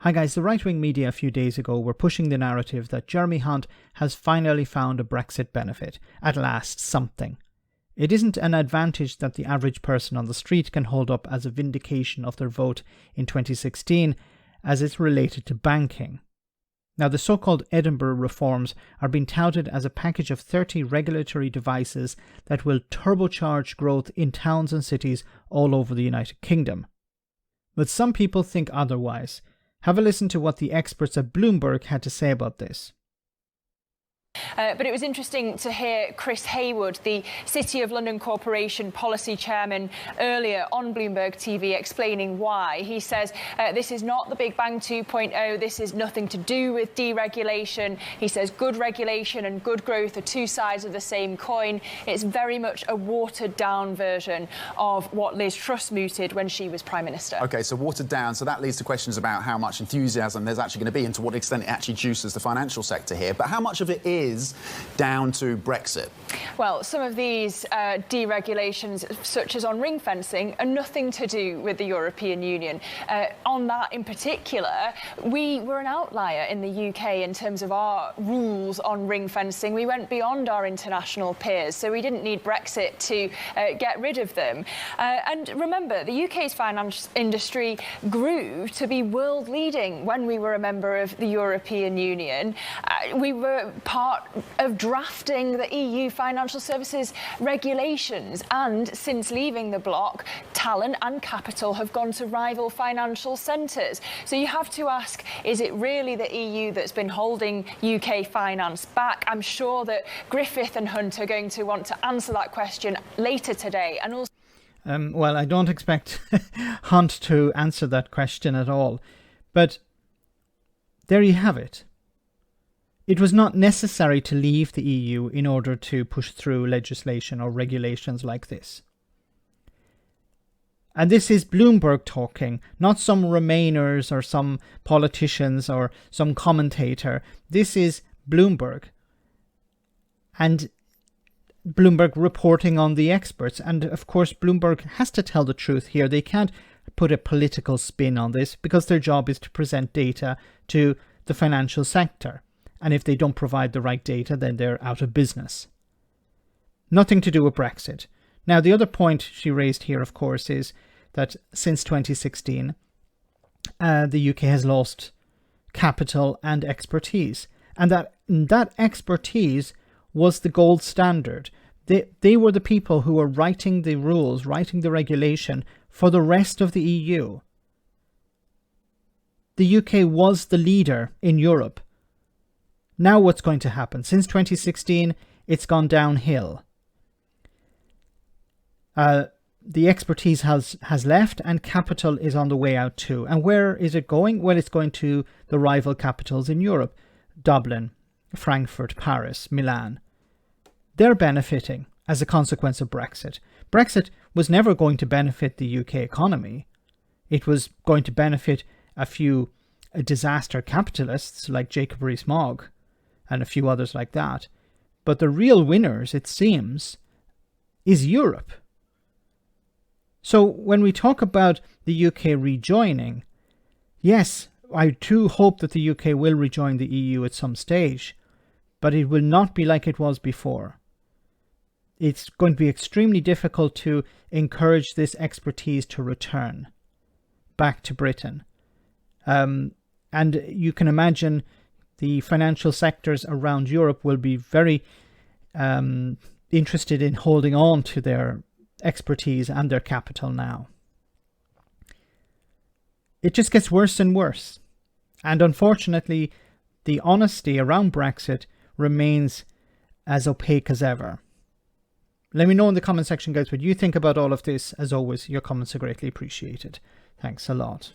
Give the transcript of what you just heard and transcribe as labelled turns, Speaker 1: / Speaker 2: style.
Speaker 1: Hi guys, the right-wing media a few days ago were pushing the narrative that Jeremy Hunt has finally found a Brexit benefit. At last, something. It isn't an advantage that the average person on the street can hold up as a vindication of their vote in 2016, as it's related to banking. Now, the so-called Edinburgh Reforms are being touted as a package of 30 regulatory devices that will turbocharge growth in towns and cities all over the United Kingdom. But some people think otherwise. Have a listen to what the experts at Bloomberg had to say about this.
Speaker 2: But it was interesting to hear Chris Haywood, the City of London Corporation policy chairman, earlier on Bloomberg TV explaining why. He says this is not the Big Bang 2.0. This is nothing to do with deregulation. He says good regulation and good growth are two sides of the same coin. It's very much a watered down version of what Liz Truss mooted when she was Prime Minister.
Speaker 3: OK, so watered down. So that leads to questions about how much enthusiasm there's actually going to be and to what extent it actually juices the financial sector here. But how much of it is down to Brexit?
Speaker 2: Well, some of these deregulations, such as on ring fencing, are nothing to do with the European Union. On that in particular, we were an outlier in the UK in terms of our rules on ring fencing. We went beyond our international peers, so we didn't need Brexit to get rid of them. And remember, the UK's finance industry grew to be world leading when we were a member of the European Union. We were part of drafting the EU financial services regulations, and since leaving the bloc, talent and capital have gone to rival financial centres. So you have to ask, is it really the EU that's been holding UK finance back? I'm sure that Griffith and Hunt are going to want to answer that question later today. And also,
Speaker 1: well, I don't expect Hunt to answer that question at all, but there you have it. It was not necessary to leave the EU in order to push through legislation or regulations like this. And this is Bloomberg talking, not some Remainers or some politicians or some commentator. This is Bloomberg. And Bloomberg reporting on the experts. And of course, Bloomberg has to tell the truth here. They can't put a political spin on this because their job is to present data to the financial sector. And if they don't provide the right data, then they're out of business. Nothing to do with Brexit. Now, the other point she raised here, of course, is that since 2016, the UK has lost capital and expertise. And that expertise was the gold standard. They were the people who were writing the rules, writing the regulation for the rest of the EU. The UK was the leader in Europe. Now what's going to happen? Since 2016, it's gone downhill. The expertise has left and capital is on the way out too. And where is it going? Well, it's going to the rival capitals in Europe. Dublin, Frankfurt, Paris, Milan. They're benefiting as a consequence of Brexit. Brexit was never going to benefit the UK economy. It was going to benefit a few disaster capitalists like Jacob Rees-Mogg and a few others like that. But the real winners, it seems, is Europe. So when we talk about the UK rejoining, yes, I too hope that the UK will rejoin the EU at some stage, but it will not be like it was before. It's going to be extremely difficult to encourage this expertise to return back to Britain. And you can imagine the financial sectors around Europe will be very interested in holding on to their expertise and their capital now. It just gets worse and worse. And unfortunately, the honesty around Brexit remains as opaque as ever. Let me know in the comment section, guys, what you think about all of this. As always, your comments are greatly appreciated. Thanks a lot.